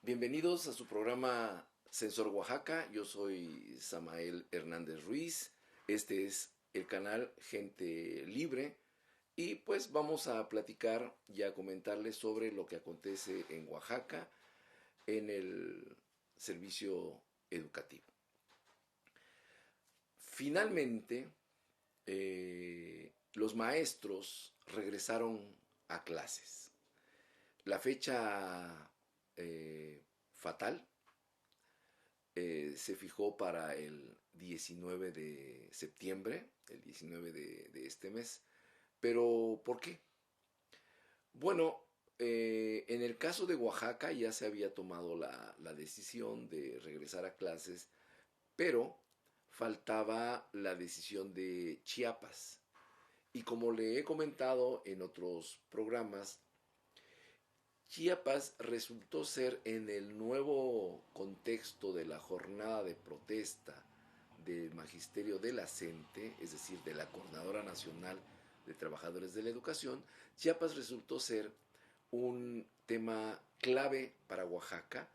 Bienvenidos a su programa Sensor Oaxaca. Yo soy Samael Hernández Ruiz. Este es el canal Gente Libre. Y pues vamos a platicar y a comentarles sobre lo que acontece en Oaxaca en el servicio educativo. Finalmente, los maestros regresaron a clases. La fecha fatal se fijó para el 19 de septiembre, el 19 de este mes. Pero, ¿por qué? Bueno, en el caso de Oaxaca ya se había tomado la decisión de regresar a clases, pero faltaba la decisión de Chiapas. Y como le he comentado en otros programas, Chiapas resultó ser en el nuevo contexto de la jornada de protesta del Magisterio de la CENTE, es decir, de la Coordinadora Nacional de Trabajadores de la Educación. Chiapas resultó ser un tema clave para Oaxaca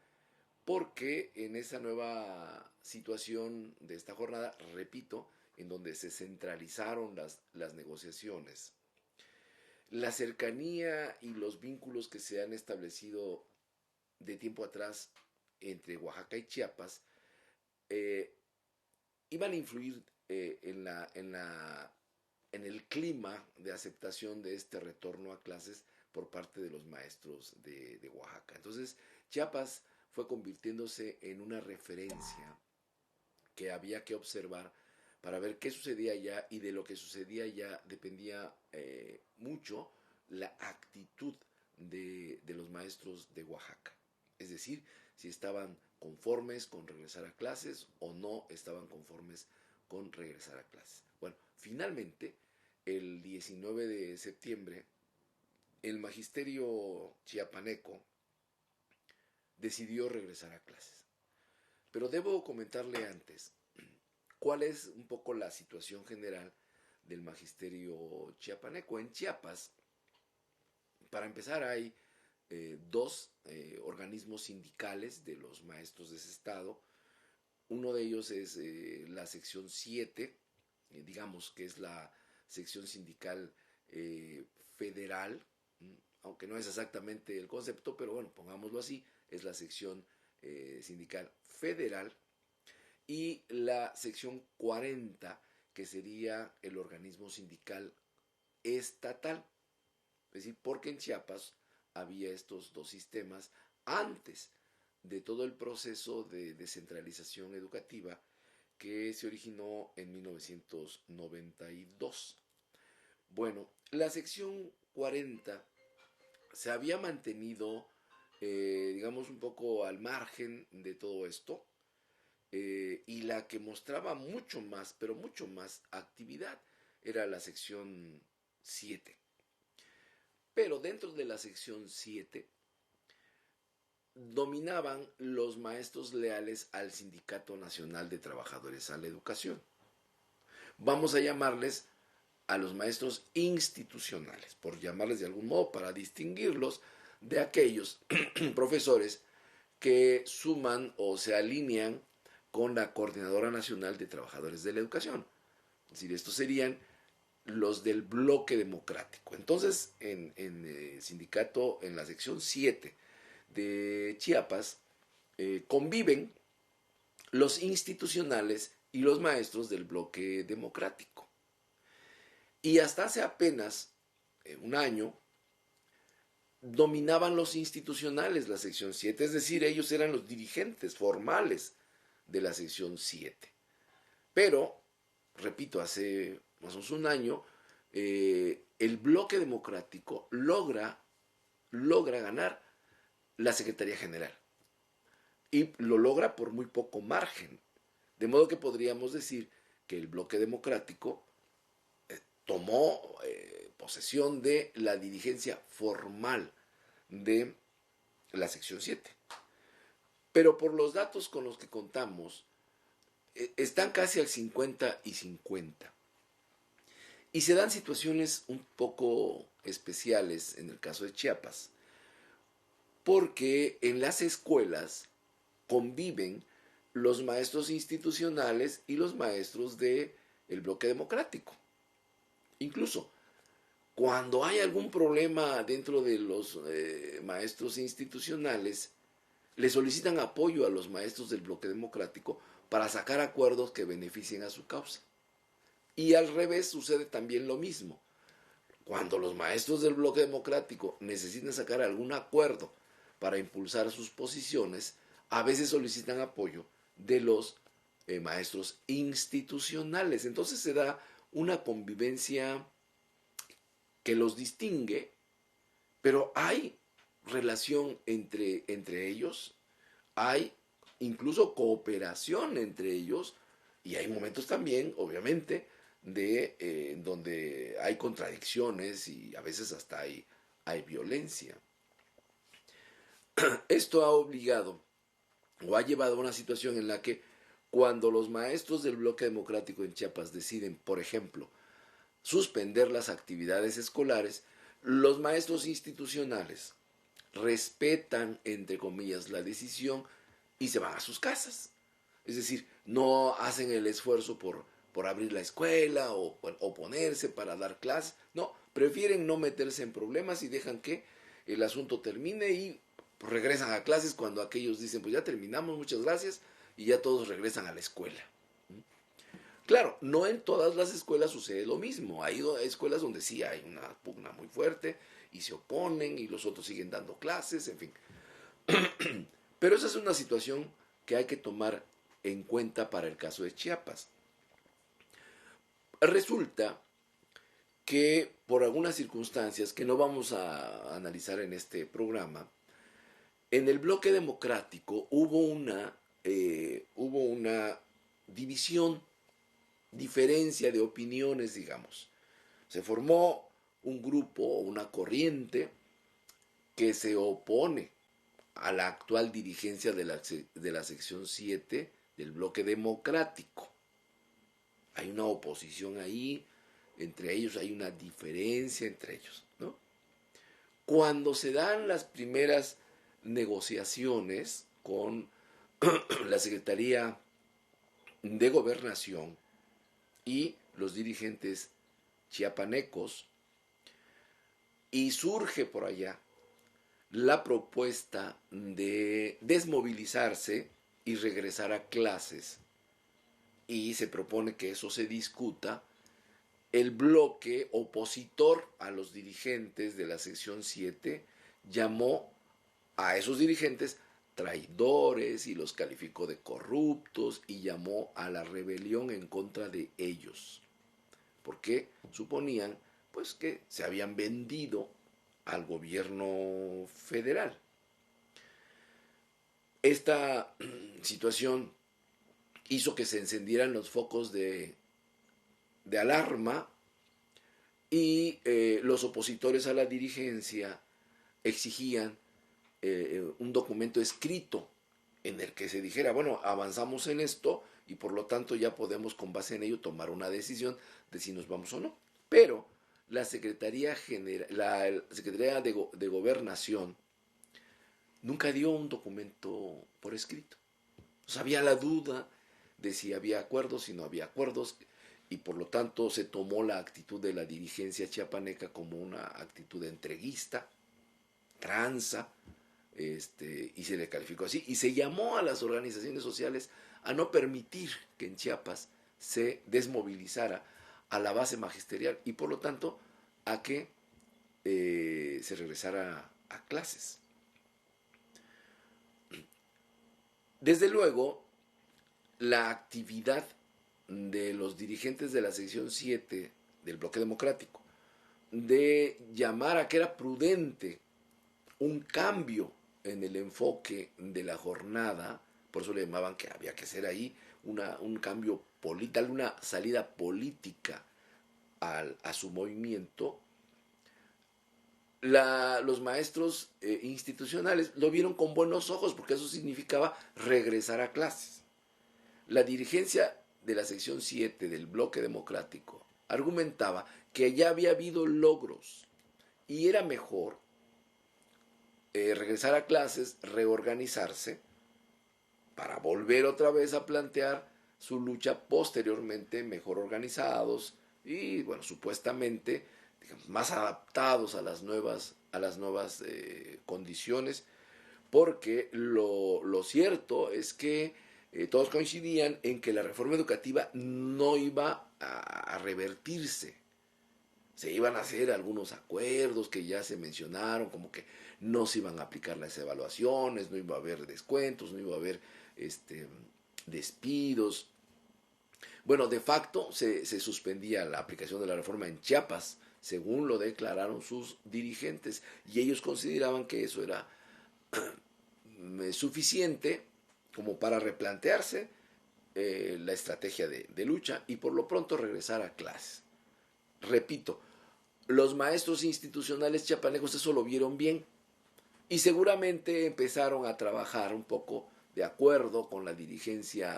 porque en esa nueva situación de esta jornada, repito, en donde se centralizaron las negociaciones, la cercanía y los vínculos que se han establecido de tiempo atrás entre Oaxaca y Chiapas eh, iban a influir en el clima de aceptación de este retorno a clases por parte de los maestros de Oaxaca. Entonces, Chiapas fue convirtiéndose en una referencia que había que observar para ver qué sucedía allá, y de lo que sucedía allá dependía mucho la actitud de los maestros de Oaxaca. Es decir, si estaban conformes con regresar a clases o no estaban conformes con regresar a clases. Bueno, finalmente, el 19 de septiembre, el magisterio chiapaneco decidió regresar a clases. Pero debo comentarle antes cuál es un poco la situación general del magisterio chiapaneco. En Chiapas, para empezar, hay dos organismos sindicales de los maestros de ese estado. Uno de ellos es la sección 7, digamos que es la sección sindical federal, aunque no es exactamente el concepto, pero bueno, pongámoslo así, es la sección sindical federal, y la sección 40, que sería el organismo sindical estatal. Es decir, porque en Chiapas había estos dos sistemas antes de todo el proceso de descentralización educativa que se originó en 1992. Bueno, la sección 40 se había mantenido, digamos, un poco al margen de todo esto, y la que mostraba mucho más, pero mucho más actividad, era la sección 7. Pero dentro de la sección 7 dominaban los maestros leales al Sindicato Nacional de Trabajadores a la Educación. Vamos a llamarles a los maestros institucionales, por llamarles de algún modo, para distinguirlos de aquellos profesores que suman o se alinean con la Coordinadora Nacional de Trabajadores de la Educación. Es decir, estos serían los del bloque democrático. Entonces, en el sindicato, en la sección 7 de Chiapas, conviven los institucionales y los maestros del bloque democrático. Y hasta hace apenas un año, dominaban los institucionales la sección 7, es decir, ellos eran los dirigentes formales de la sección 7. Pero, repito, hace más o menos un año, el bloque democrático logra ganar la Secretaría General. Y lo logra por muy poco margen. De modo que podríamos decir que el bloque democrático tomó posesión de la dirigencia formal de la sección 7. Pero por los datos con los que contamos, están casi al 50 y 50. Y se dan situaciones un poco especiales en el caso de Chiapas. porque en las escuelas conviven los maestros institucionales y los maestros del bloque democrático. Incluso cuando hay algún problema dentro de los maestros institucionales, le solicitan apoyo a los maestros del bloque democrático para sacar acuerdos que beneficien a su causa. Y al revés sucede también lo mismo. Cuando los maestros del bloque democrático necesitan sacar algún acuerdo para impulsar sus posiciones, a veces solicitan apoyo de los maestros institucionales. Entonces se da una convivencia que los distingue, pero hay relación entre ellos, hay incluso cooperación entre ellos, y hay momentos también, obviamente, donde hay contradicciones y a veces hasta hay violencia. Esto ha obligado o ha llevado a una situación en la que cuando los maestros del bloque democrático en Chiapas deciden, por ejemplo, suspender las actividades escolares, los maestros institucionales respetan, entre comillas, la decisión y se van a sus casas. Es decir, no hacen el esfuerzo por abrir la escuela o oponerse para dar clases. No, prefieren no meterse en problemas y dejan que el asunto termine y regresan a clases cuando aquellos dicen, pues ya terminamos, muchas gracias, y ya todos regresan a la escuela. Claro, no en todas las escuelas sucede lo mismo. Hay escuelas donde sí hay una pugna muy fuerte y se oponen y los otros siguen dando clases, en fin. Pero esa es una situación que hay que tomar en cuenta para el caso de Chiapas. Resulta que por algunas circunstancias que no vamos a analizar en este programa, en el bloque democrático hubo una división, diferencia de opiniones, digamos. Se formó un grupo o una corriente que se opone a la actual dirigencia de la sección 7 del bloque democrático. Hay una oposición ahí, entre ellos hay una diferencia entre ellos, ¿no? Cuando se dan las primeras negociaciones con la Secretaría de Gobernación y los dirigentes chiapanecos, y surge por allá la propuesta de desmovilizarse y regresar a clases, y se propone que eso se discuta, el bloque opositor a los dirigentes de la sección 7 llamó a esos dirigentes traidores y los calificó de corruptos y llamó a la rebelión en contra de ellos, porque suponían pues que se habían vendido al gobierno federal. Esta situación hizo que se encendieran los focos de alarma y los opositores a la dirigencia exigían un documento escrito en el que se dijera, bueno, avanzamos en esto y por lo tanto ya podemos con base en ello tomar una decisión de si nos vamos o no. Pero la Secretaría de Gobernación nunca dio un documento por escrito. O sea, había la duda de si había acuerdos, si no había acuerdos, y por lo tanto se tomó la actitud de la dirigencia chiapaneca como una actitud entreguista, tranza, y se le calificó así, y se llamó a las organizaciones sociales a no permitir que en Chiapas se desmovilizara a la base magisterial y por lo tanto a que se regresara a clases. Desde luego, la actividad de los dirigentes de la sección 7 del bloque democrático de llamar a que era prudente un cambio en el enfoque de la jornada, por eso le llamaban que había que hacer ahí un cambio político, darle una salida política a su movimiento. Los maestros institucionales lo vieron con buenos ojos porque eso significaba regresar a clases. La dirigencia de la sección 7 del bloque democrático argumentaba que ya había habido logros y era mejor regresar a clases, reorganizarse, para volver otra vez a plantear su lucha posteriormente mejor organizados y, bueno, supuestamente, digamos, más adaptados a las nuevas condiciones, porque lo cierto es que todos coincidían en que la reforma educativa no iba a revertirse. Se iban a hacer algunos acuerdos que ya se mencionaron, como que no se iban a aplicar las evaluaciones, no iba a haber descuentos, no iba a haber despidos. Bueno, de facto se suspendía la aplicación de la reforma en Chiapas, según lo declararon sus dirigentes, y ellos consideraban que eso era suficiente como para replantearse la estrategia de lucha y por lo pronto regresar a clases. Repito, los maestros institucionales chiapanecos eso lo vieron bien y seguramente empezaron a trabajar un poco de acuerdo con la dirigencia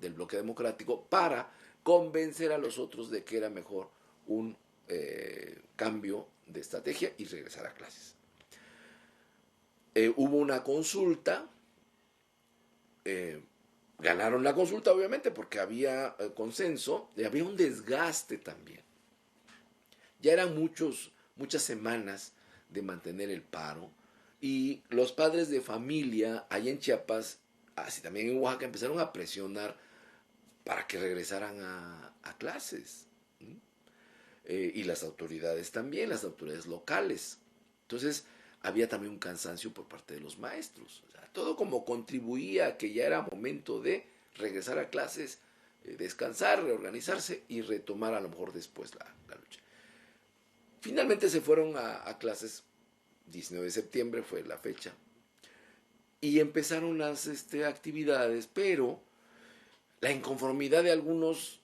del bloque democrático para convencer a los otros de que era mejor un cambio de estrategia y regresar a clases. Hubo una consulta, ganaron la consulta obviamente porque había consenso y había un desgaste también. Ya eran muchas semanas de mantener el paro y los padres de familia allá en Chiapas, así también en Oaxaca, empezaron a presionar para que regresaran a clases. Y las autoridades también, las autoridades locales. Entonces había también un cansancio por parte de los maestros. O sea, todo como contribuía a que ya era momento de regresar a clases, descansar, reorganizarse y retomar a lo mejor después la lucha. Finalmente se fueron a clases, 19 de septiembre fue la fecha, y empezaron las actividades, pero la inconformidad de algunos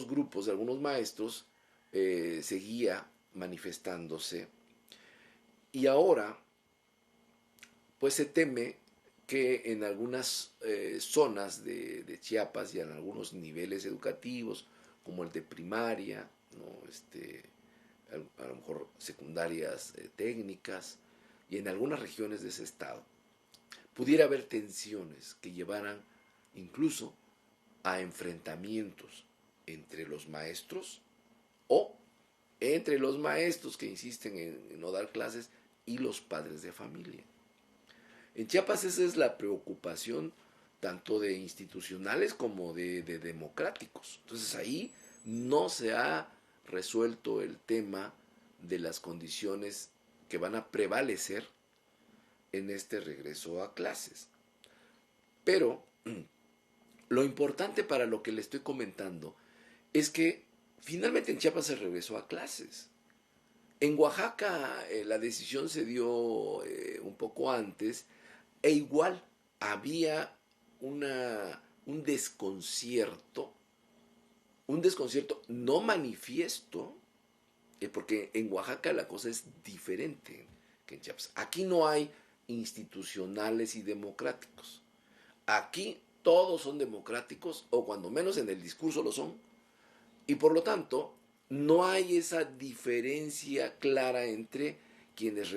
grupos, de algunos maestros, seguía manifestándose, y ahora pues se teme que en algunas zonas de Chiapas y en algunos niveles educativos, como el de primaria, ¿no? A lo mejor secundarias técnicas, y en algunas regiones de ese estado, pudiera haber tensiones que llevaran incluso a enfrentamientos entre los maestros o entre los maestros que insisten en no dar clases y los padres de familia. En Chiapas esa es la preocupación tanto de institucionales como de democráticos. Entonces ahí no se ha resuelto el tema de las condiciones que van a prevalecer en este regreso a clases. Pero lo importante para lo que le estoy comentando es que finalmente en Chiapas se regresó a clases. En Oaxaca la decisión se dio un poco antes e igual había un desconcierto no manifiesto, porque en Oaxaca la cosa es diferente que en Chiapas. Aquí no hay institucionales y democráticos. Aquí todos son democráticos, o cuando menos en el discurso lo son, y por lo tanto no hay esa diferencia clara entre quienes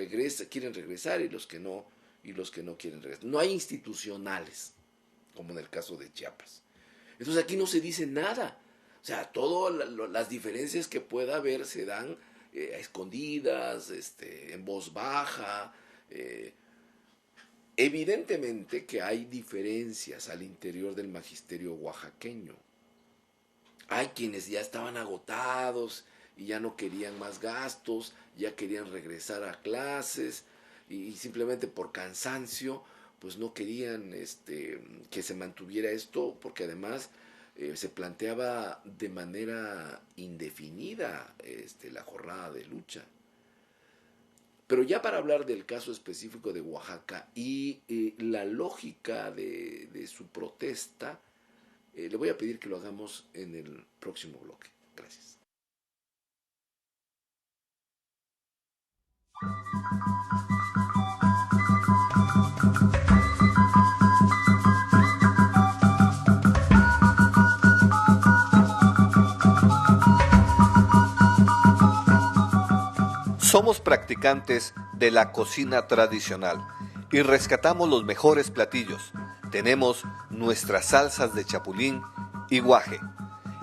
quieren regresar y los que no quieren regresar. No hay institucionales, como en el caso de Chiapas. Entonces aquí no se dice nada. O sea, todas las diferencias que pueda haber se dan a escondidas, en voz baja. Evidentemente que hay diferencias al interior del magisterio oaxaqueño. Hay quienes ya estaban agotados y ya no querían más gastos, ya querían regresar a clases y simplemente por cansancio pues no querían que se mantuviera esto, porque además se planteaba de manera indefinida la jornada de lucha. Pero ya para hablar del caso específico de Oaxaca y la lógica de su protesta, le voy a pedir que lo hagamos en el próximo bloque. Gracias. Somos practicantes de la cocina tradicional y rescatamos los mejores platillos. Tenemos nuestras salsas de chapulín y guaje.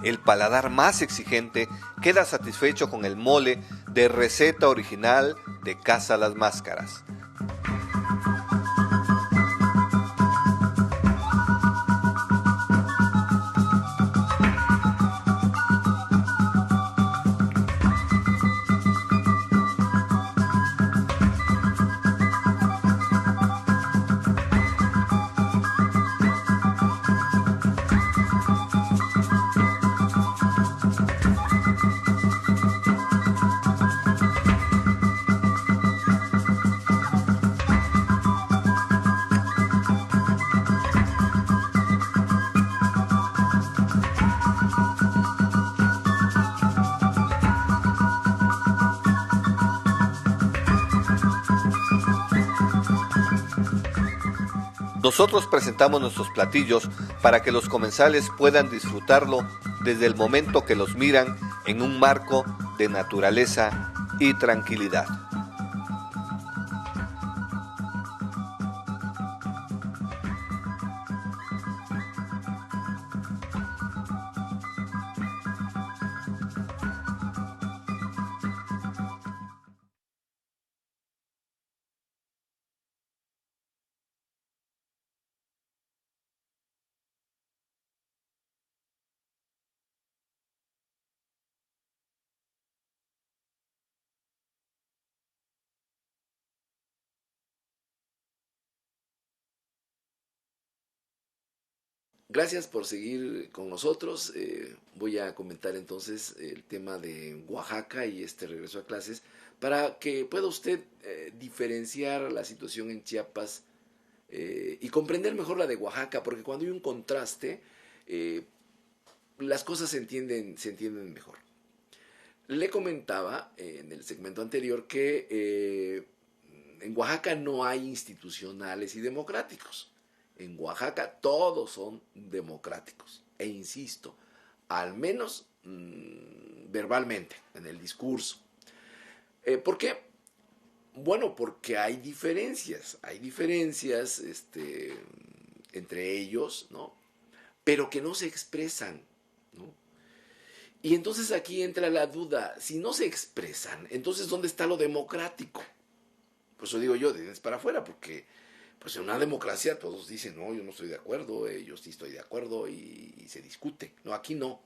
El paladar más exigente queda satisfecho con el mole de receta original de Casa Las Máscaras. Nosotros presentamos nuestros platillos para que los comensales puedan disfrutarlo desde el momento que los miran en un marco de naturaleza y tranquilidad. Gracias por seguir con nosotros. Voy a comentar entonces el tema de Oaxaca y este regreso a clases para que pueda usted diferenciar la situación en Chiapas y comprender mejor la de Oaxaca, porque cuando hay un contraste, eh, las cosas se entienden mejor. Le comentaba en el segmento anterior que en Oaxaca no hay institucionales y democráticos. En Oaxaca todos son democráticos. E insisto, al menos verbalmente, en el discurso. ¿Por qué? Bueno, porque hay diferencias entre ellos, ¿no? Pero que no se expresan, ¿no? Y entonces aquí entra la duda, si no se expresan, entonces ¿dónde está lo democrático? Por eso digo yo, de dientes para afuera, porque pues en una democracia todos dicen, no, yo no estoy de acuerdo, yo sí estoy de acuerdo y se discute. No, aquí no.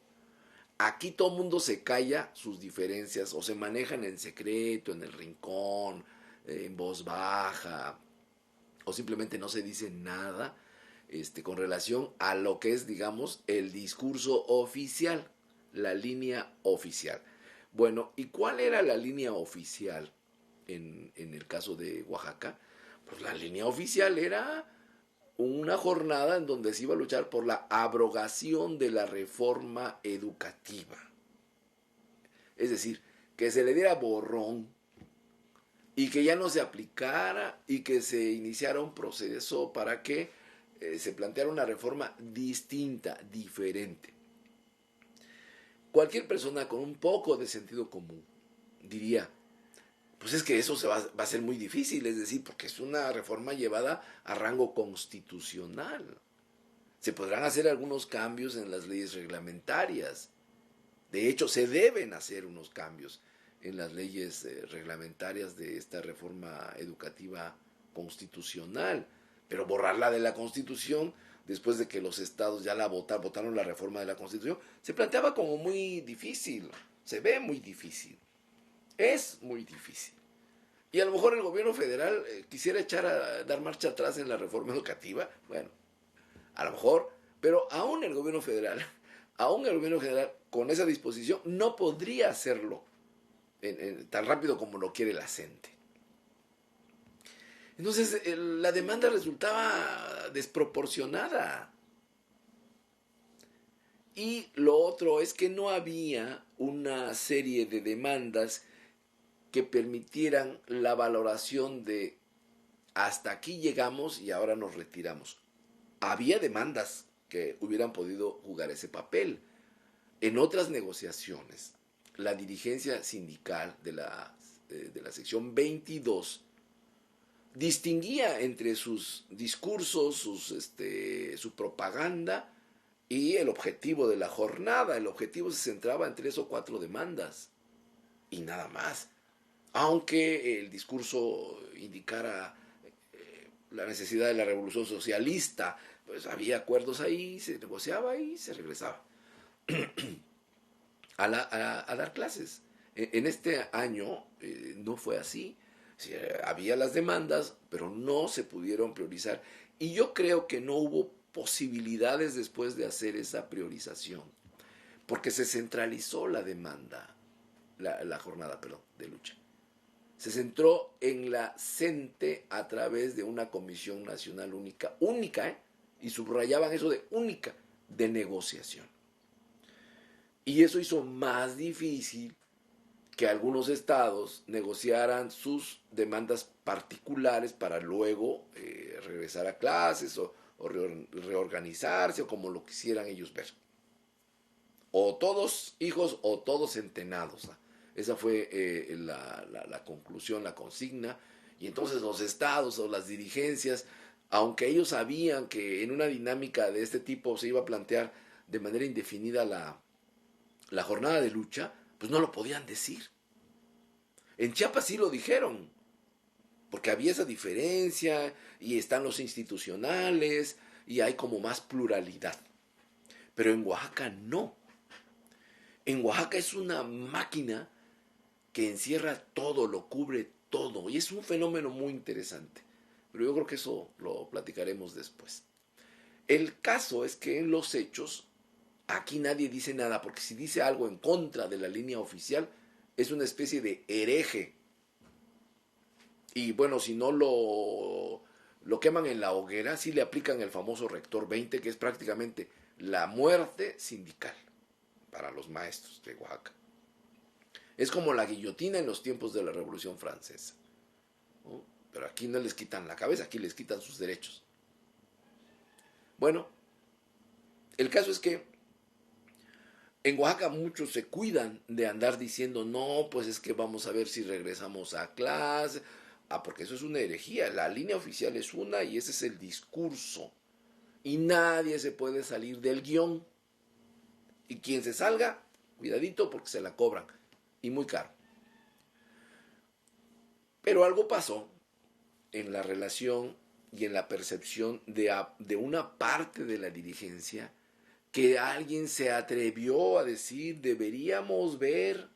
Aquí todo el mundo se calla sus diferencias o se manejan en secreto, en el rincón, en voz baja, o simplemente no se dice nada con relación a lo que es, digamos, el discurso oficial, la línea oficial. Bueno, ¿y cuál era la línea oficial en el caso de Oaxaca? Pues la línea oficial era una jornada en donde se iba a luchar por la abrogación de la reforma educativa. Es decir, que se le diera borrón y que ya no se aplicara y que se iniciara un proceso para que se planteara una reforma distinta, diferente. Cualquier persona con un poco de sentido común diría, pues es que eso va a ser muy difícil, es decir, porque es una reforma llevada a rango constitucional. Se podrán hacer algunos cambios en las leyes reglamentarias. De hecho, se deben hacer unos cambios en las leyes reglamentarias de esta reforma educativa constitucional. Pero borrarla de la Constitución, después de que los estados ya votaron la reforma de la Constitución, se planteaba como muy difícil. Se ve muy difícil. Es muy difícil. Y a lo mejor el gobierno federal quisiera dar marcha atrás en la reforma educativa. Bueno, a lo mejor, pero aún el gobierno federal con esa disposición no podría hacerlo tan rápido como lo quiere la gente. Entonces la demanda resultaba desproporcionada. Y lo otro es que no había una serie de demandas que permitieran la valoración de hasta aquí llegamos y ahora nos retiramos. Había demandas que hubieran podido jugar ese papel. En otras negociaciones, la dirigencia sindical de las de la sección 22 distinguía entre sus discursos, su propaganda y el objetivo de la jornada. El objetivo se centraba en 3 o 4 demandas y nada más. Aunque el discurso indicara la necesidad de la revolución socialista, pues había acuerdos ahí, se negociaba y se regresaba a dar clases. En este año no fue así. Sí, había las demandas, pero no se pudieron priorizar. Y yo creo que no hubo posibilidades después de hacer esa priorización, porque se centralizó la demanda, la jornada, perdón, de lucha. Se centró en la CENTE a través de una comisión nacional única, y subrayaban eso de única, de negociación. Y eso hizo más difícil que algunos estados negociaran sus demandas particulares para luego regresar a clases o reorganizarse o como lo quisieran ellos ver. O todos hijos o todos centenados. Esa fue la conclusión, la consigna. Y entonces los estados o las dirigencias, aunque ellos sabían que en una dinámica de este tipo se iba a plantear de manera indefinida la jornada de lucha, pues no lo podían decir. En Chiapas sí lo dijeron, porque había esa diferencia y están los institucionales y hay como más pluralidad. Pero en Oaxaca no. En Oaxaca es una máquina que encierra todo, lo cubre todo, y es un fenómeno muy interesante. Pero yo creo que eso lo platicaremos después. El caso es que en los hechos aquí nadie dice nada, porque si dice algo en contra de la línea oficial, es una especie de hereje. Y bueno, si no lo queman en la hoguera, sí le aplican el famoso Rector 20, que es prácticamente la muerte sindical para los maestros de Oaxaca. Es como la guillotina en los tiempos de la Revolución Francesa, ¿no? Pero aquí no les quitan la cabeza, aquí les quitan sus derechos. Bueno, el caso es que en Oaxaca muchos se cuidan de andar diciendo, no, pues es que vamos a ver si regresamos a clase. Porque eso es una herejía. La línea oficial es una y ese es el discurso. Y nadie se puede salir del guión. Y quien se salga, cuidadito porque se la cobran. Y muy caro. Pero algo pasó en la relación y en la percepción de una parte de la dirigencia, que alguien se atrevió a decir, deberíamos ver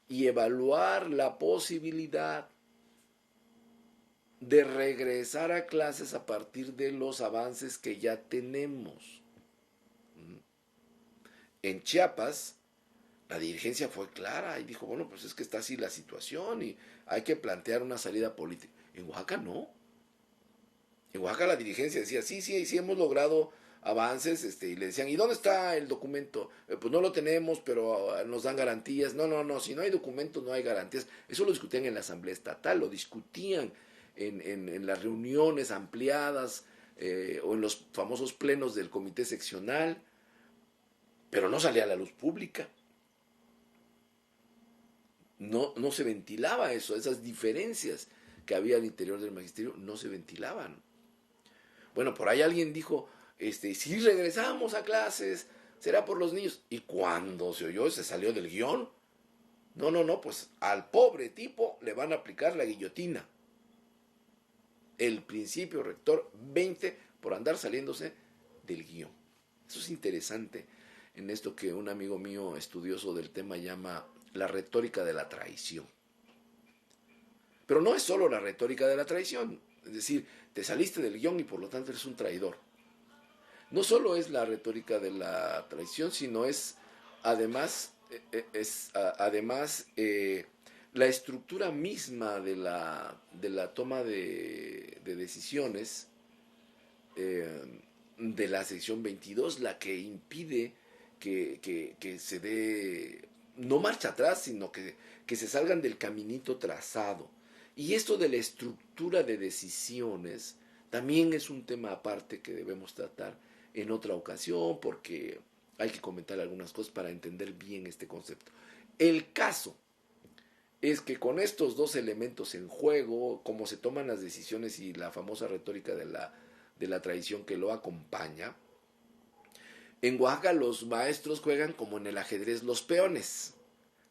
y evaluar la posibilidad de regresar a clases a partir de los avances que ya tenemos. En Chiapas, la dirigencia fue clara y dijo, bueno, pues es que está así la situación y hay que plantear una salida política. En Oaxaca no. En Oaxaca la dirigencia decía, sí hemos logrado avances, y le decían, ¿y dónde está el documento? Pues no lo tenemos, pero nos dan garantías. No, si no hay documento no hay garantías. Eso lo discutían en la Asamblea Estatal, lo discutían en las reuniones ampliadas o en los famosos plenos del comité seccional, pero no salía a la luz pública. No se ventilaba eso, esas diferencias que había al interior del magisterio no se ventilaban. Bueno, por ahí alguien dijo, si regresamos a clases, será por los niños. Y cuando se oyó, se salió del guión. No, pues al pobre tipo le van a aplicar la guillotina. El principio rector 20 por andar saliéndose del guión. Eso es interesante en esto que un amigo mío estudioso del tema llama la retórica de la traición. Pero no es solo la retórica de la traición, es decir, te saliste del guión y por lo tanto eres un traidor. No solo es la retórica de la traición, sino es además la estructura misma de la toma de decisiones de la sección 22 la que impide que se dé, no marcha atrás, sino que se salgan del caminito trazado. Y esto de la estructura de decisiones también es un tema aparte que debemos tratar en otra ocasión, porque hay que comentar algunas cosas para entender bien este concepto. El caso es que con estos dos elementos en juego, cómo se toman las decisiones y la famosa retórica de la tradición que lo acompaña, en Oaxaca los maestros juegan como en el ajedrez los peones.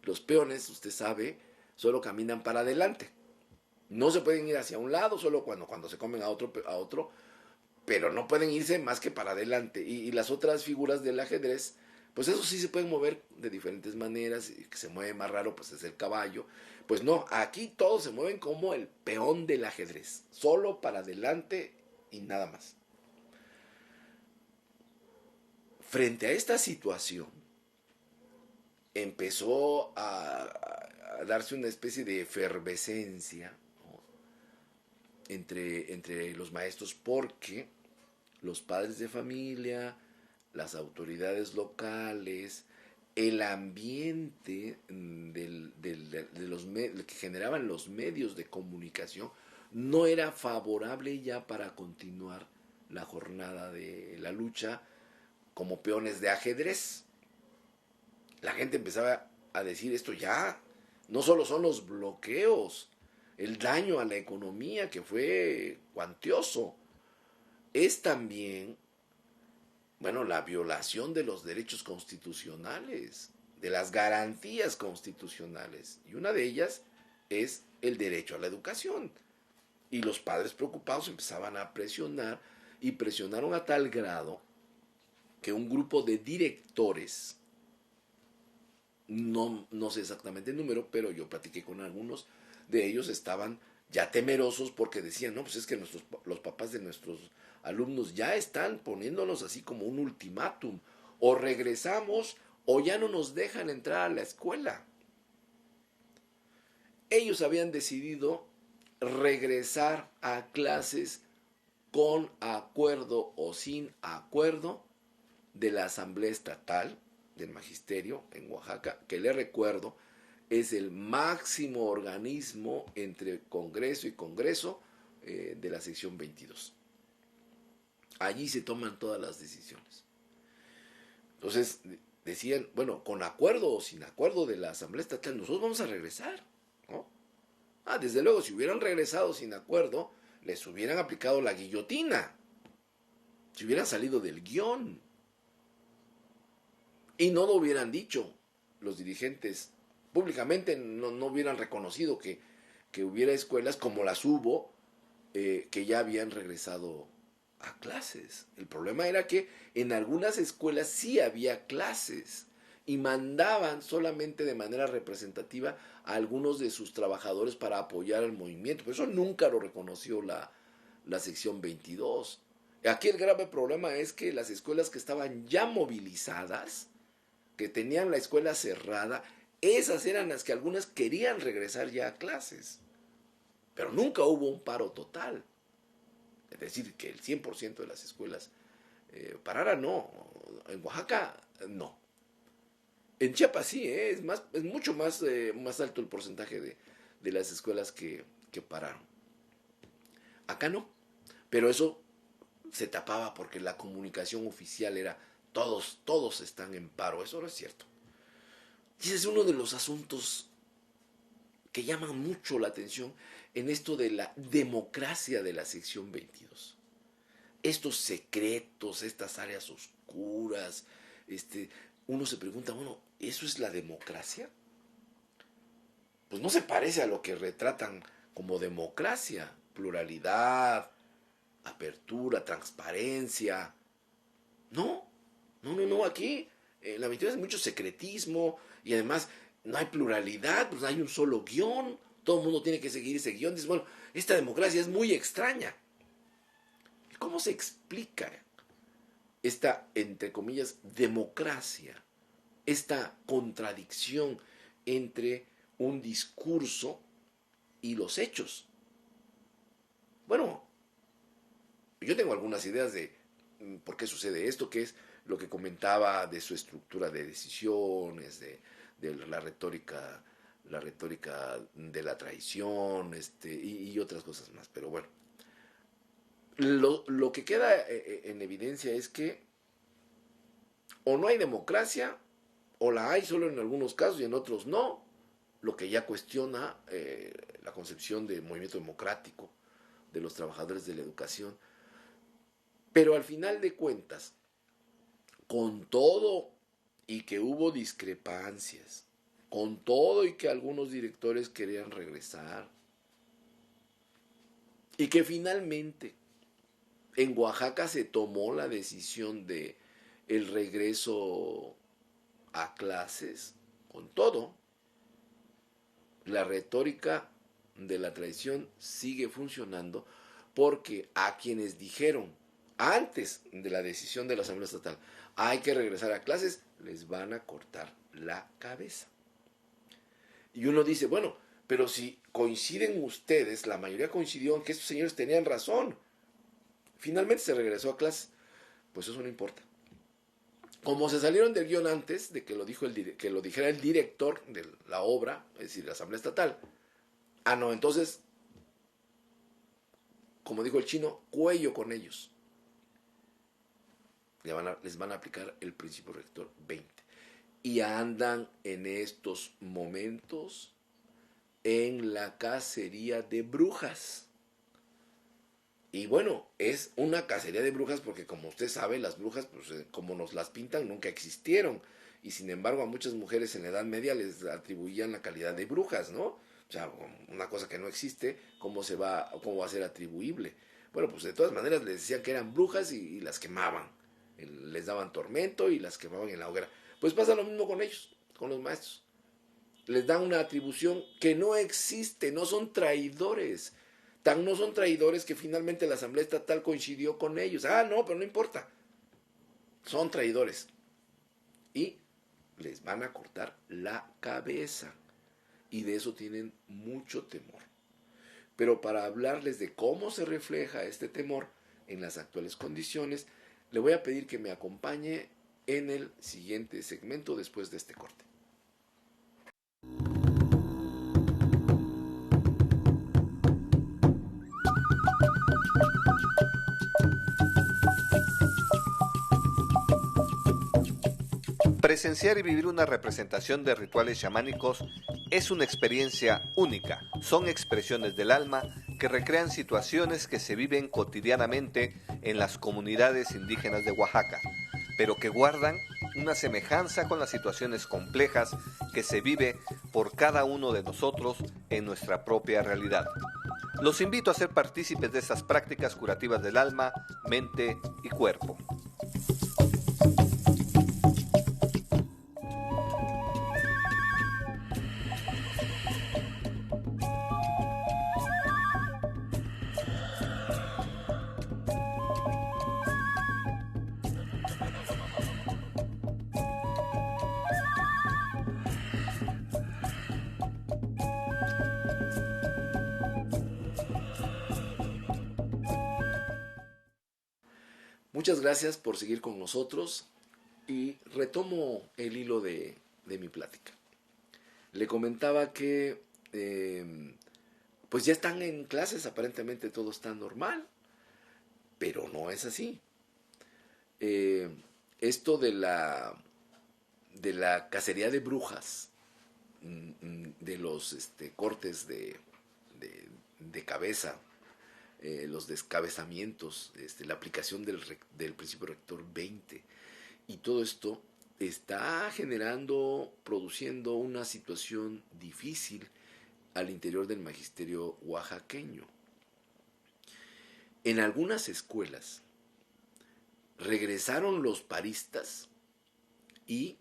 Los peones, usted sabe, solo caminan para adelante. No se pueden ir hacia un lado, solo cuando se comen a otro, pero no pueden irse más que para adelante. Y las otras figuras del ajedrez, pues eso sí se pueden mover de diferentes maneras. Y que se mueve más raro, pues es el caballo. Pues no, aquí todos se mueven como el peón del ajedrez, solo para adelante y nada más. Frente a esta situación, empezó a darse una especie de efervescencia, ¿no?, entre los maestros, porque los padres de familia, las autoridades locales, el ambiente que generaban los medios de comunicación no era favorable ya para continuar la jornada de la lucha como peones de ajedrez. La gente empezaba a decir esto ya, no solo son los bloqueos, el daño a la economía que fue cuantioso, es también, bueno, la violación de los derechos constitucionales, de las garantías constitucionales, y una de ellas es el derecho a la educación. Y los padres preocupados empezaban a presionar, y presionaron a tal grado que un grupo de directores, no sé exactamente el número, pero yo platiqué con algunos de ellos, estaban ya temerosos porque decían, no, pues es que los papás de nuestros alumnos ya están poniéndonos así como un ultimátum, o regresamos o ya no nos dejan entrar a la escuela. Ellos habían decidido regresar a clases con acuerdo o sin acuerdo de la Asamblea Estatal del Magisterio en Oaxaca, que le recuerdo es el máximo organismo entre Congreso y Congreso de la sección 22. Allí se toman todas las decisiones. Entonces decían, bueno, con acuerdo o sin acuerdo de la Asamblea Estatal, nosotros vamos a regresar, ¿no? Desde luego, si hubieran regresado sin acuerdo, les hubieran aplicado la guillotina, si hubieran salido del guión. Y no lo hubieran dicho los dirigentes públicamente, no hubieran reconocido que hubiera escuelas como las hubo, que ya habían regresado a clases. El problema era que en algunas escuelas sí había clases y mandaban solamente de manera representativa a algunos de sus trabajadores para apoyar el movimiento. Pero eso nunca lo reconoció la sección 22. Aquí el grave problema es que las escuelas que estaban ya movilizadas, que tenían la escuela cerrada, esas eran las que algunas querían regresar ya a clases. Pero nunca hubo un paro total. Es decir, que el 100% de las escuelas pararan, no. En Oaxaca, no. En Chiapas sí, es mucho más alto el porcentaje de las escuelas que pararon. Acá no. Pero eso se tapaba porque la comunicación oficial era todos están en paro. Eso no es cierto. Y ese es uno de los asuntos que llaman mucho la atención en esto de la democracia de la sección 22. Estos secretos, estas áreas oscuras, uno se pregunta, bueno, ¿eso es la democracia? Pues no se parece a lo que retratan como democracia: pluralidad, apertura, transparencia. No, aquí la 22 es mucho secretismo y además no hay pluralidad, pues hay un solo guión, todo el mundo tiene que seguir ese guión. Dices, bueno, esta democracia es muy extraña. ¿Cómo se explica esta, entre comillas, democracia, esta contradicción entre un discurso y los hechos? Bueno, yo tengo algunas ideas de por qué sucede esto, que es lo que comentaba de su estructura de decisiones, de la retórica de la traición, y otras cosas más. Pero bueno, lo que queda en evidencia es que o no hay democracia, o la hay solo en algunos casos y en otros no. lo que ya cuestiona la concepción del movimiento democrático de los trabajadores de la educación. Pero al final de cuentas, con todo y que hubo discrepancias, con todo y que algunos directores querían regresar, y que finalmente en Oaxaca se tomó la decisión de el regreso a clases, con todo, la retórica de la tradición sigue funcionando, porque a quienes dijeron antes de la decisión de la Asamblea Estatal hay que regresar a clases, les van a cortar la cabeza. Y uno dice, bueno, pero si coinciden ustedes, la mayoría coincidió en que estos señores tenían razón. Finalmente se regresó a clases. Pues eso no importa. Como se salieron del guión antes de que lo dijera el director de la obra, es decir, la Asamblea Estatal. Ah, no, entonces, como dijo el chino, cuello con ellos. Les van a aplicar el principio rector 20. Y andan en estos momentos en la cacería de brujas. Y bueno, es una cacería de brujas porque, como usted sabe, las brujas, pues, como nos las pintan, nunca existieron. Y sin embargo, a muchas mujeres en la Edad Media les atribuían la calidad de brujas, ¿no? O sea, una cosa que no existe, ¿cómo va a ser atribuible? Bueno, pues de todas maneras les decían que eran brujas y las quemaban. Les daban tormento y las quemaban en la hoguera. Pues pasa lo mismo con ellos, con los maestros. Les dan una atribución que no existe, no son traidores. Tan no son traidores que finalmente la Asamblea Estatal coincidió con ellos. Ah, no, pero no importa. Son traidores. Y les van a cortar la cabeza. Y de eso tienen mucho temor. Pero para hablarles de cómo se refleja este temor en las actuales condiciones, le voy a pedir que me acompañe en el siguiente segmento después de este corte. Presenciar y vivir una representación de rituales chamánicos es una experiencia única. Son expresiones del alma que recrean situaciones que se viven cotidianamente en las comunidades indígenas de Oaxaca, pero que guardan una semejanza con las situaciones complejas que se vive por cada uno de nosotros en nuestra propia realidad. Los invito a ser partícipes de estas prácticas curativas del alma, mente y cuerpo. Muchas gracias por seguir con nosotros y retomo el hilo de mi plática. Le comentaba que pues ya están en clases, aparentemente todo está normal, pero no es así. Esto de la cacería de brujas, de los cortes de cabeza, los descabezamientos, la aplicación del principio rector 20, y todo esto está produciendo una situación difícil al interior del magisterio oaxaqueño. En algunas escuelas regresaron los paristas y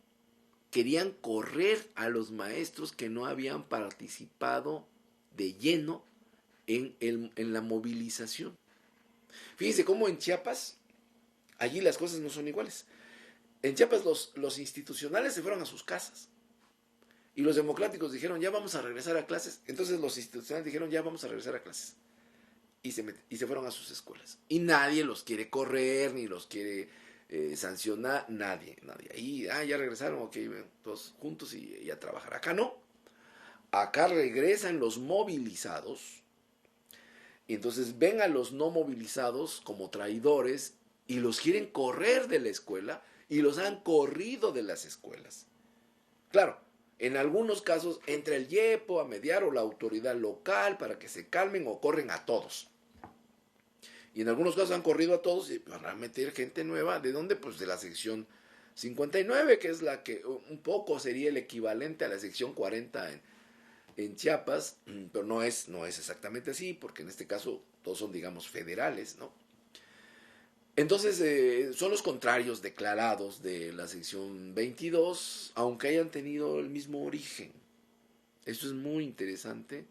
querían correr a los maestros que no habían participado de lleno en la movilización. Fíjense cómo en Chiapas, allí las cosas no son iguales. En Chiapas los institucionales se fueron a sus casas y los democráticos dijeron ya vamos a regresar a clases. Entonces los institucionales dijeron ya vamos a regresar a clases y se fueron a sus escuelas. Y nadie los quiere correr ni los quiere sancionar, nadie. Ahí ya regresaron, ok, todos juntos y a trabajar. Acá no. Acá regresan los movilizados. Y entonces ven a los no movilizados como traidores y los quieren correr de la escuela y los han corrido de las escuelas. Claro, En algunos casos entra el YEPO a mediar o la autoridad local para que se calmen o corren a todos. Y en algunos casos han corrido a todos y van a meter gente nueva. ¿De dónde? Pues de la sección 59, que es la que un poco sería el equivalente a la sección 40 en Chiapas, pero no es exactamente así, porque en este caso todos son, digamos, federales, ¿no? Entonces, son los contrarios declarados de la sección 22, aunque hayan tenido el mismo origen. Esto es muy interesante,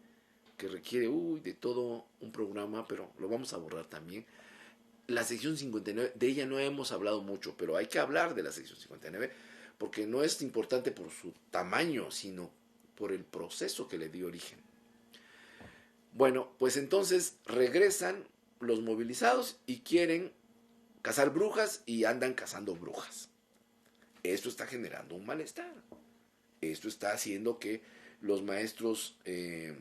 que requiere de todo un programa, pero lo vamos a abordar también. La sección 59, de ella no hemos hablado mucho, pero hay que hablar de la sección 59, porque no es importante por su tamaño, sino por el proceso que le dio origen. Bueno, pues entonces regresan los movilizados y quieren cazar brujas y andan cazando brujas. Esto está generando un malestar. Esto está haciendo que los maestros que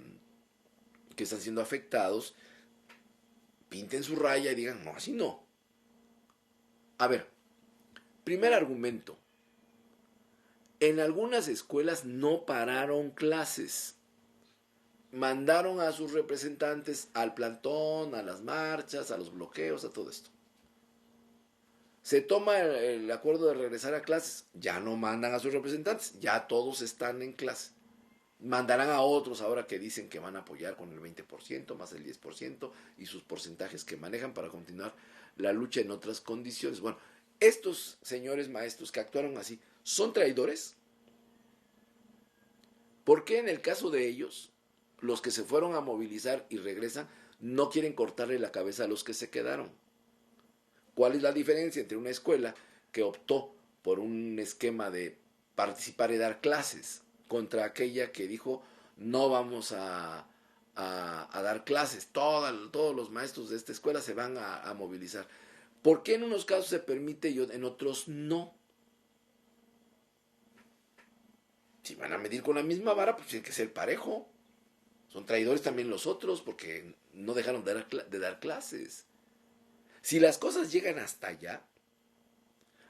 están siendo afectados pinten su raya y digan, no, así no. A ver, primer argumento. En algunas escuelas no pararon clases. Mandaron a sus representantes al plantón, a las marchas, a los bloqueos, a todo esto. Se toma el acuerdo de regresar a clases, ya no mandan a sus representantes, ya todos están en clase. Mandarán a otros ahora que dicen que van a apoyar con el 20% más el 10% y sus porcentajes que manejan para continuar la lucha en otras condiciones. Bueno, estos señores maestros que actuaron así, ¿son traidores? ¿Por qué en el caso de ellos, los que se fueron a movilizar y regresan, no quieren cortarle la cabeza a los que se quedaron? ¿Cuál es la diferencia entre una escuela que optó por un esquema de participar y dar clases contra aquella que dijo no vamos a dar clases, todos los maestros de esta escuela se van a movilizar? ¿Por qué en unos casos se permite y en otros no? Si van a medir con la misma vara, pues tiene que ser parejo. Son traidores también los otros porque no dejaron de dar clases. Si las cosas llegan hasta allá,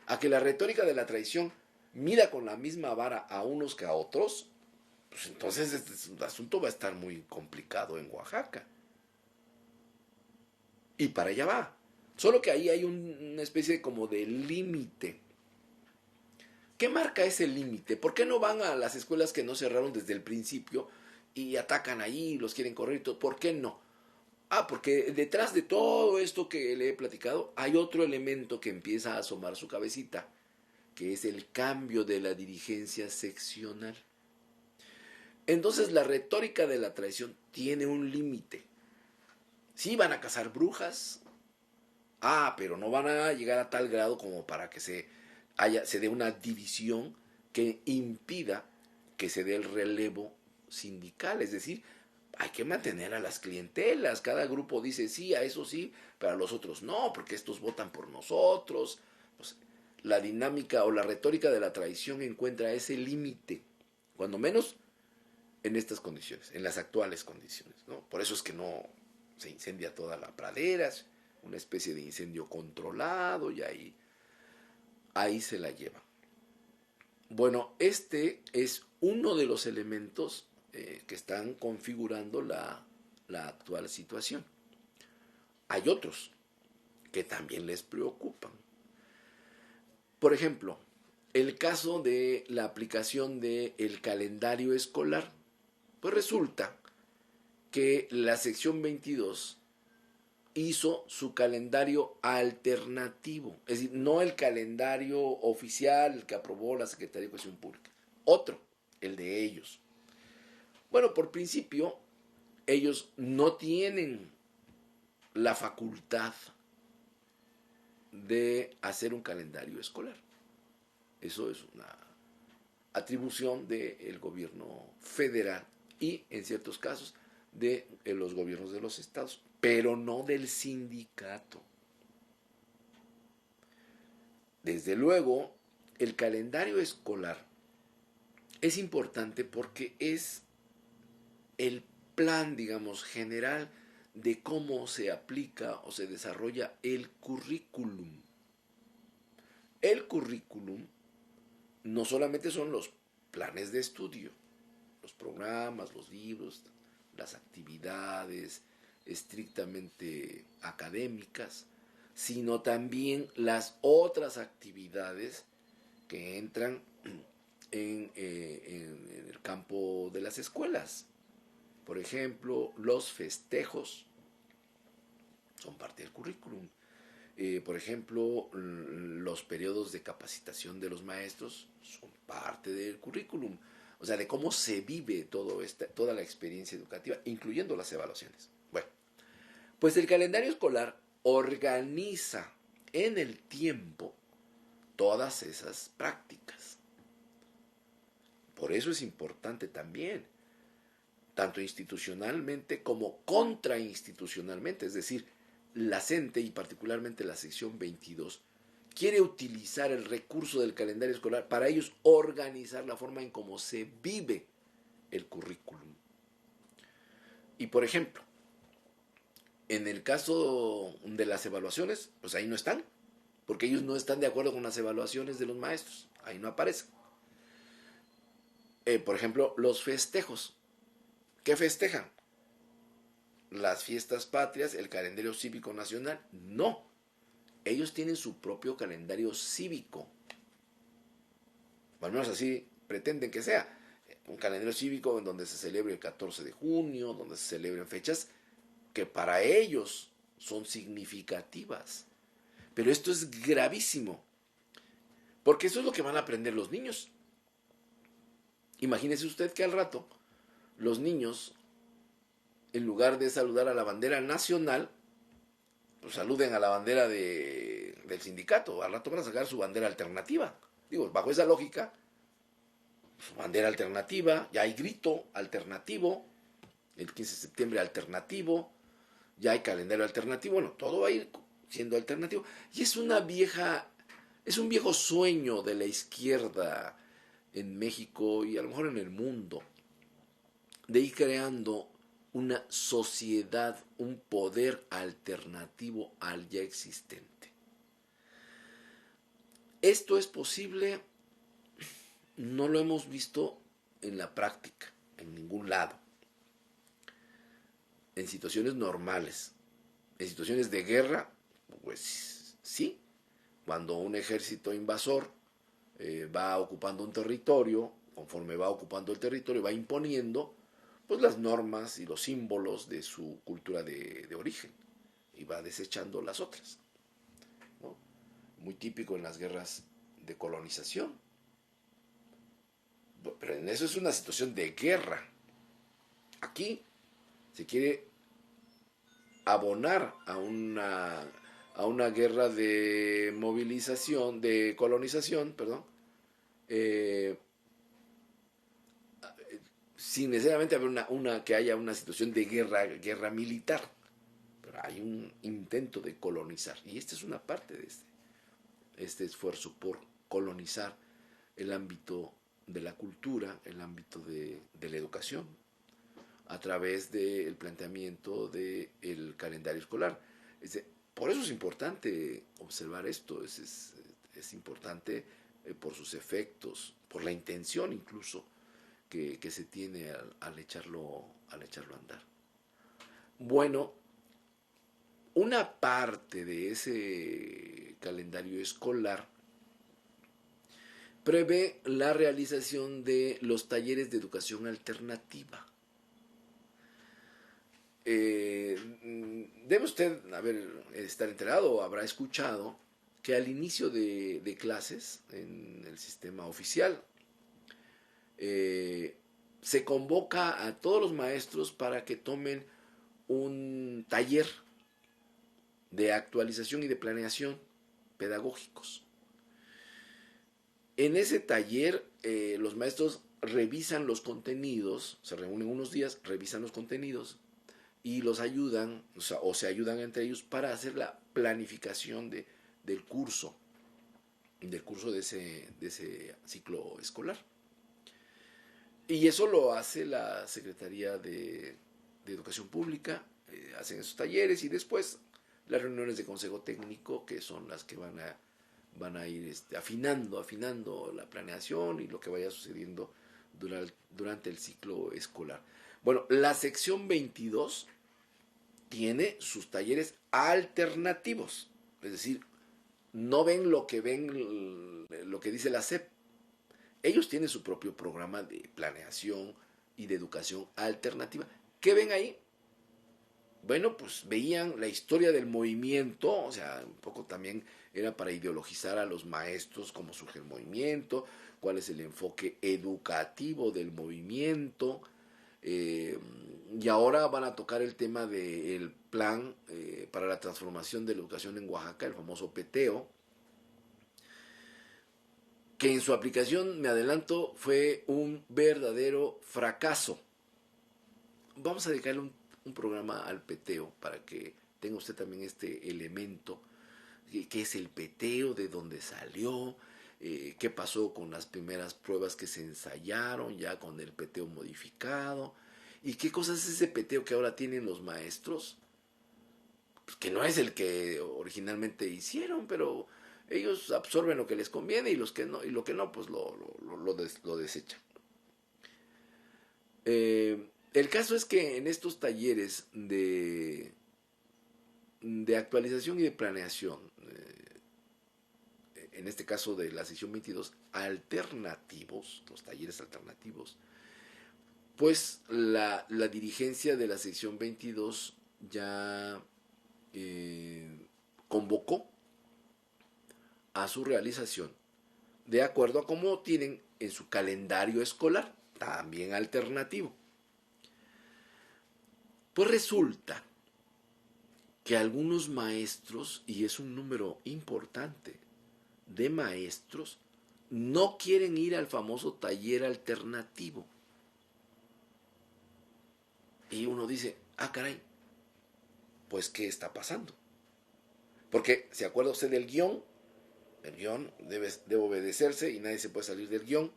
a que la retórica de la traición mida con la misma vara a unos que a otros, pues entonces este asunto va a estar muy complicado en Oaxaca. Y para allá va. Solo que ahí hay una especie como de límite. ¿Qué marca ese límite? ¿Por qué no van a las escuelas que no cerraron desde el principio y atacan ahí, los quieren correr y todo? ¿Por qué no? Porque detrás de todo esto que le he platicado hay otro elemento que empieza a asomar su cabecita, que es el cambio de la dirigencia seccional. Entonces la retórica de la traición tiene un límite. Sí van a cazar brujas, pero no van a llegar a tal grado como para que se dé una división que impida que se dé el relevo sindical, es decir, hay que mantener a las clientelas. Cada grupo dice sí, a eso sí, pero a los otros no, porque estos votan por nosotros. Pues, la dinámica o la retórica de la traición encuentra ese límite, cuando menos en estas condiciones, en las actuales condiciones, ¿no? Por eso es que no se incendia toda la pradera, es una especie de incendio controlado y ahí se la lleva. Bueno, este es uno de los elementos que están configurando la actual situación. Hay otros que también les preocupan. Por ejemplo, el caso de la aplicación del calendario escolar. Pues resulta que la sección 22 hizo su calendario alternativo, es decir, no el calendario oficial, el que aprobó la Secretaría de Educación Pública, otro, el de ellos. Bueno, por principio, ellos no tienen la facultad de hacer un calendario escolar. Eso es una atribución del gobierno federal y, en ciertos casos, de los gobiernos de los estados, pero no del sindicato. Desde luego, el calendario escolar es importante porque es el plan, digamos, general de cómo se aplica o se desarrolla el currículum. El currículum no solamente son los planes de estudio, los programas, los libros, las actividades estrictamente académicas, sino también las otras actividades que entran en el campo de las escuelas. Por ejemplo, los festejos son parte del currículum. Por ejemplo, los periodos de capacitación de los maestros son parte del currículum. O sea, de cómo se vive toda la experiencia educativa, incluyendo las evaluaciones. Bueno, pues el calendario escolar organiza en el tiempo todas esas prácticas. Por eso es importante también, tanto institucionalmente como contrainstitucionalmente, es decir, la CENTE y particularmente la sección 22 quiere utilizar el recurso del calendario escolar para ellos organizar la forma en cómo se vive el currículum. Y por ejemplo, en el caso de las evaluaciones, pues ahí no están, porque ellos no están de acuerdo con las evaluaciones de los maestros, ahí no aparecen. Por ejemplo, los festejos. ¿Qué festejan? Las fiestas patrias, el calendario cívico nacional. No, ellos tienen su propio calendario cívico. Al menos así pretenden que sea. Un calendario cívico en donde se celebre el 14 de junio, donde se celebren fechas que para ellos son significativas. Pero esto es gravísimo, porque eso es lo que van a aprender los niños. Imagínese usted que al rato los niños, en lugar de saludar a la bandera nacional, pues saluden a la bandera del sindicato. Al rato van a sacar su bandera alternativa. Digo, bajo esa lógica, su bandera alternativa, ya hay grito alternativo, el 15 de septiembre alternativo, ya hay calendario alternativo, bueno, todo va a ir siendo alternativo. Y es un viejo sueño de la izquierda en México y a lo mejor en el mundo, de ir creando una sociedad, un poder alternativo al ya existente. Esto es posible, no lo hemos visto en la práctica, en ningún lado. En situaciones normales, en situaciones de guerra, pues sí, cuando un ejército invasor va ocupando un territorio, conforme va ocupando el territorio, va imponiendo pues las normas y los símbolos de su cultura de origen y va desechando las otras, ¿no? Muy típico en las guerras de colonización. Pero en eso es una situación de guerra. Aquí se quiere abonar a una guerra de movilización, de colonización, perdón, sin necesariamente haber que haya una situación de guerra militar, pero hay un intento de colonizar, y esta es una parte de este esfuerzo por colonizar el ámbito de la cultura, el ámbito de la educación, a través del planteamiento del calendario escolar. Por eso es importante observar esto, es importante por sus efectos, por la intención incluso que se tiene al echarlo a andar. Bueno, una parte de ese calendario escolar prevé la realización de los talleres de educación alternativa. Debe usted estar enterado o habrá escuchado que al inicio de clases en el sistema oficial se convoca a todos los maestros para que tomen un taller de actualización y de planeación pedagógicos. En ese taller los maestros revisan los contenidos, se reúnen unos días, revisan los contenidos y los ayudan, o se ayudan entre ellos para hacer la planificación del curso de ese ciclo escolar. Y eso lo hace la Secretaría de Educación Pública, hacen esos talleres y después las reuniones de consejo técnico, que son las que van a ir afinando la planeación y lo que vaya sucediendo durante el ciclo escolar. Bueno, la sección 22 tiene sus talleres alternativos, es decir, no ven lo que dice la SEP. Ellos tienen su propio programa de planeación y de educación alternativa. ¿Qué ven ahí? Bueno, pues veían la historia del movimiento, o sea, un poco también era para ideologizar a los maestros, cómo surge el movimiento, cuál es el enfoque educativo del movimiento, y ahora van a tocar el tema del plan para la transformación de la educación en Oaxaca, el famoso PTEO, que en su aplicación, me adelanto, fue un verdadero fracaso. Vamos a dedicarle un programa al PTEO para que tenga usted también este elemento, qué es el PTEO, de dónde salió, qué pasó con las primeras pruebas que se ensayaron ya con el PTEO modificado, y qué cosas es ese PTEO que ahora tienen los maestros, pues que no es el que originalmente hicieron, pero ellos absorben lo que les conviene y lo que no, pues lo desechan. El caso es que en estos talleres de actualización y de planeación, en este caso de la sección 22, alternativos, los talleres alternativos, pues la dirigencia de la sección 22 ya convocó a su realización de acuerdo a cómo tienen en su calendario escolar, también alternativo. Pues resulta que algunos maestros, y es un número importante de maestros, no quieren ir al famoso taller alternativo. Y uno dice, caray, pues ¿qué está pasando? Porque, ¿se acuerda usted del guión? El guión debe obedecerse y nadie se puede salir del guión.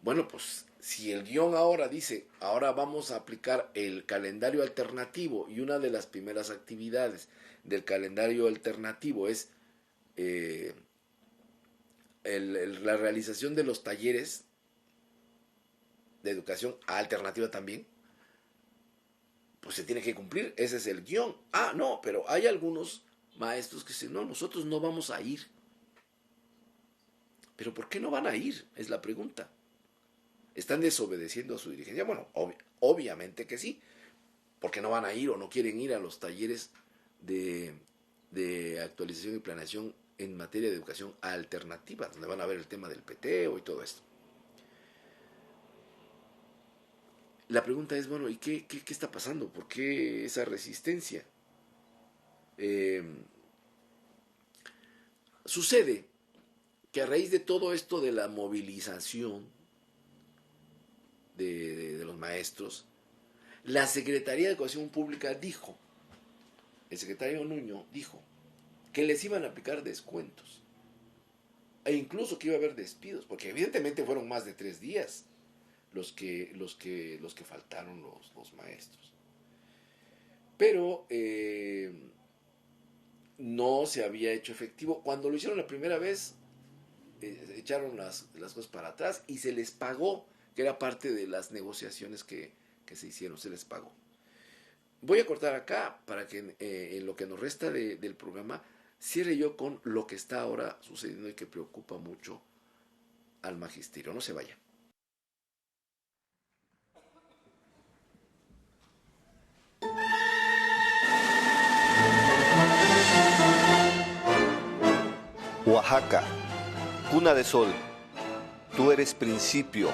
Bueno, pues si el guión ahora dice, ahora vamos a aplicar el calendario alternativo, y una de las primeras actividades del calendario alternativo es la realización de los talleres de educación alternativa también, pues se tiene que cumplir, ese es el guión. No, pero hay algunos maestros que dicen, no, nosotros no vamos a ir. ¿Pero por qué no van a ir? Es la pregunta. ¿Están desobedeciendo a su dirigencia? Bueno, obviamente que sí, porque no van a ir o no quieren ir a los talleres de actualización y planeación en materia de educación alternativa, donde van a ver el tema del PTEO y todo esto. La pregunta es, bueno, ¿y qué está pasando? ¿Por qué esa resistencia? Sucede que a raíz de todo esto de la movilización de los maestros, la Secretaría de Educación Pública dijo, el secretario Nuño dijo, que les iban a aplicar descuentos, e incluso que iba a haber despidos, porque evidentemente fueron más de 3 días los que faltaron los maestros. Pero no se había hecho efectivo. Cuando lo hicieron la primera vez, echaron las cosas para atrás y se les pagó, que era parte de las negociaciones que se hicieron, se les pagó. Voy a cortar acá para que en lo que nos resta del programa cierre yo con lo que está ahora sucediendo y que preocupa mucho al magisterio. No se vaya. Oaxaca, cuna de sol, tú eres principio,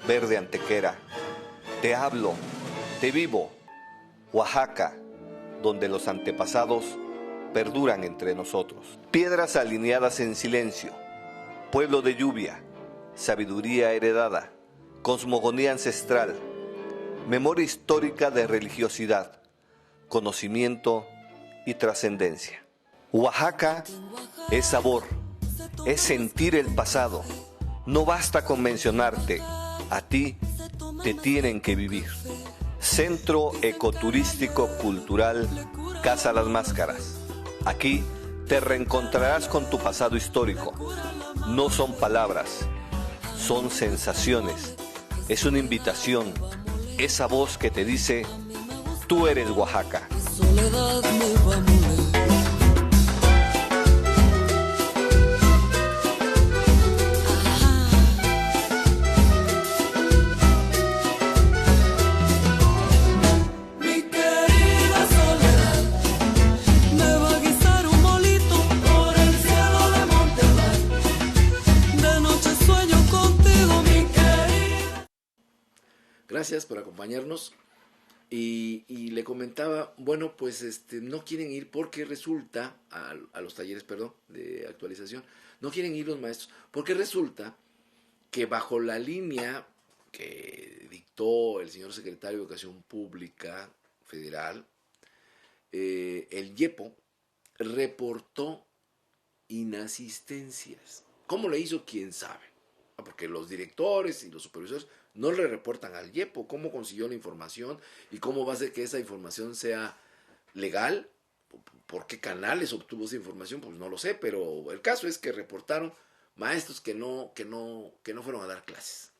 verde antequera. Te hablo, te vivo, Oaxaca, donde los antepasados perduran entre nosotros. Piedras alineadas en silencio, pueblo de lluvia, sabiduría heredada, cosmogonía ancestral, memoria histórica de religiosidad, conocimiento y trascendencia. Oaxaca es sabor, es sentir el pasado. No basta con mencionarte, a ti te tienen que vivir. Centro Ecoturístico Cultural Casa Las Máscaras. Aquí te reencontrarás con tu pasado histórico. No son palabras, son sensaciones, es una invitación, esa voz que te dice, tú eres Oaxaca. Soledad me va a moler. Gracias por acompañarnos. Y le comentaba, bueno, pues no quieren ir porque resulta, a los talleres, perdón, de actualización, no quieren ir los maestros, porque resulta que bajo la línea que dictó el señor secretario de Educación Pública Federal, el IEPO reportó inasistencias. ¿Cómo le hizo? ¿Quién sabe? Porque los directores y los supervisores no le reportan al IEPO cómo consiguió la información y cómo va a ser que esa información sea legal, por qué canales obtuvo esa información, pues no lo sé, pero el caso es que reportaron maestros que no fueron a dar clases.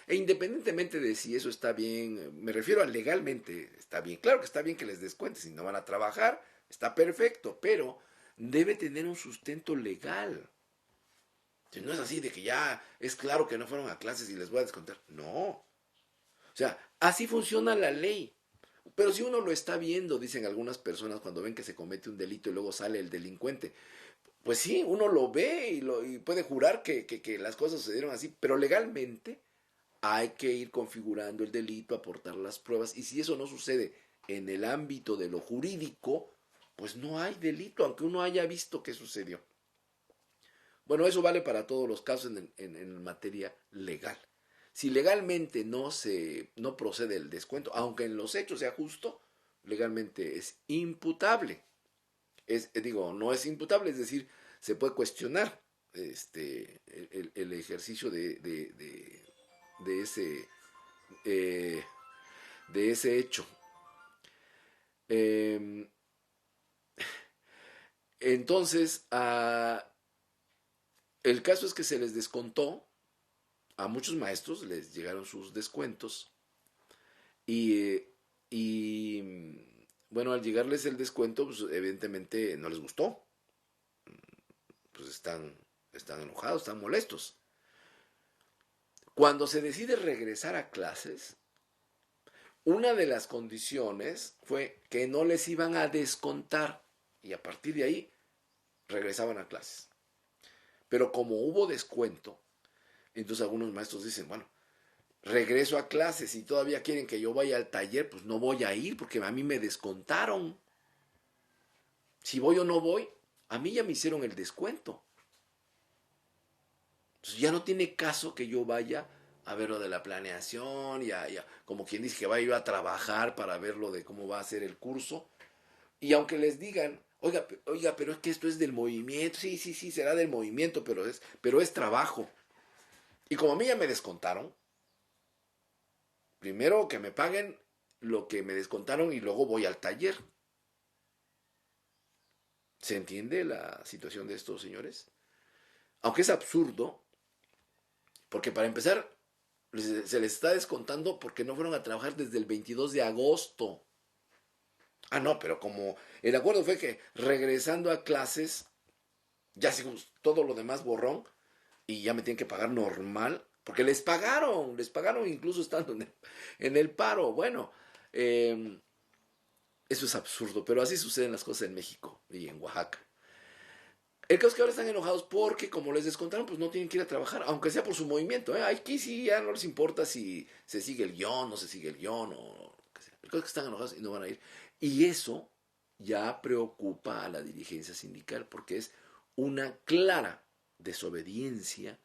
E independientemente de si eso está bien, me refiero a legalmente, está bien, claro que está bien que les descuentes, si no van a trabajar, está perfecto, pero debe tener un sustento legal. No es así de que ya es claro que no fueron a clases y les voy a descontar. No. O sea, así funciona la ley. Pero si uno lo está viendo, dicen algunas personas cuando ven que se comete un delito y luego sale el delincuente, pues sí, uno lo ve y puede jurar que las cosas sucedieron así, pero legalmente hay que ir configurando el delito, aportar las pruebas, y si eso no sucede en el ámbito de lo jurídico, pues no hay delito, aunque uno haya visto que sucedió. Bueno, eso vale para todos los casos en materia legal. Si legalmente no procede el descuento, aunque en los hechos sea justo, legalmente es imputable. No es imputable, es decir, se puede cuestionar el ejercicio de ese hecho. Entonces, el caso es que se les descontó, a muchos maestros les llegaron sus descuentos y bueno, al llegarles el descuento, pues evidentemente no les gustó, pues están enojados, están molestos. Cuando se decide regresar a clases, una de las condiciones fue que no les iban a descontar y a partir de ahí regresaban a clases. Pero como hubo descuento, entonces algunos maestros dicen, bueno, regreso a clases y todavía quieren que yo vaya al taller, pues no voy a ir porque a mí me descontaron. Si voy o no voy, a mí ya me hicieron el descuento. Entonces ya no tiene caso que yo vaya a ver lo de la planeación, como quien dice que va yo a trabajar para ver lo de cómo va a ser el curso. Y aunque les digan, oiga, pero es que esto es del movimiento, sí, será del movimiento, pero es trabajo. Y como a mí ya me descontaron, primero que me paguen lo que me descontaron y luego voy al taller. ¿Se entiende la situación de estos señores? Aunque es absurdo, porque para empezar, se les está descontando porque no fueron a trabajar desde el 22 de agosto. Ah, no, pero como el acuerdo fue que regresando a clases, ya todo lo demás borrón, y ya me tienen que pagar normal, porque les pagaron incluso estando en el paro. Bueno, eso es absurdo, pero así suceden las cosas en México y en Oaxaca. El caso es que ahora están enojados porque como les descontaron, pues no tienen que ir a trabajar, aunque sea por su movimiento. Aquí sí ya no les importa si se sigue el guión, no se sigue el guión, o qué sea. El caso es que están enojados y no van a ir. Y eso ya preocupa a la dirigencia sindical porque es una clara desobediencia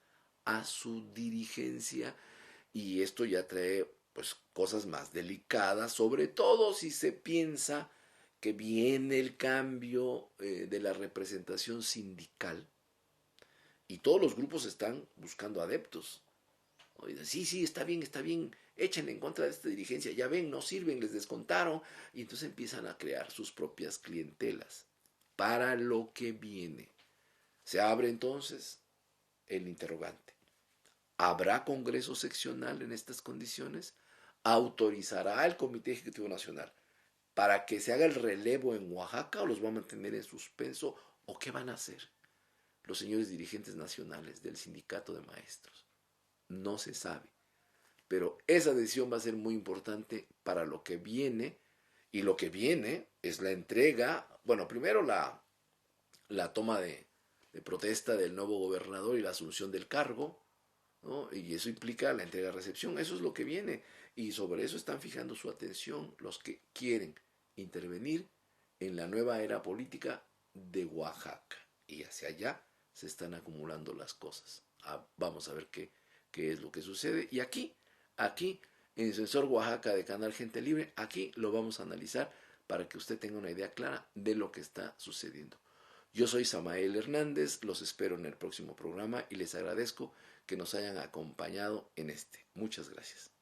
a su dirigencia y esto ya trae pues cosas más delicadas, sobre todo si se piensa que viene el cambio de la representación sindical y todos los grupos están buscando adeptos. Sí, está bien, échenle en contra de esta dirigencia, ya ven, no sirven, les descontaron, y entonces empiezan a crear sus propias clientelas para lo que viene. Se abre entonces el interrogante. ¿Habrá Congreso seccional en estas condiciones? ¿Autorizará el Comité Ejecutivo Nacional para que se haga el relevo en Oaxaca o los va a mantener en suspenso? ¿O qué van a hacer los señores dirigentes nacionales del sindicato de maestros? No se sabe. Pero esa decisión va a ser muy importante para lo que viene, y lo que viene es la entrega, bueno, primero la toma de protesta del nuevo gobernador y la asunción del cargo, ¿no? Y eso implica la entrega-recepción, eso es lo que viene, y sobre eso están fijando su atención los que quieren intervenir en la nueva era política de Oaxaca, y hacia allá se están acumulando las cosas. Vamos a ver qué es lo que sucede, y aquí, en Sensor Oaxaca de Canal Gente Libre, aquí lo vamos a analizar para que usted tenga una idea clara de lo que está sucediendo. Yo soy Samael Hernández, los espero en el próximo programa y les agradezco que nos hayan acompañado en este. Muchas gracias.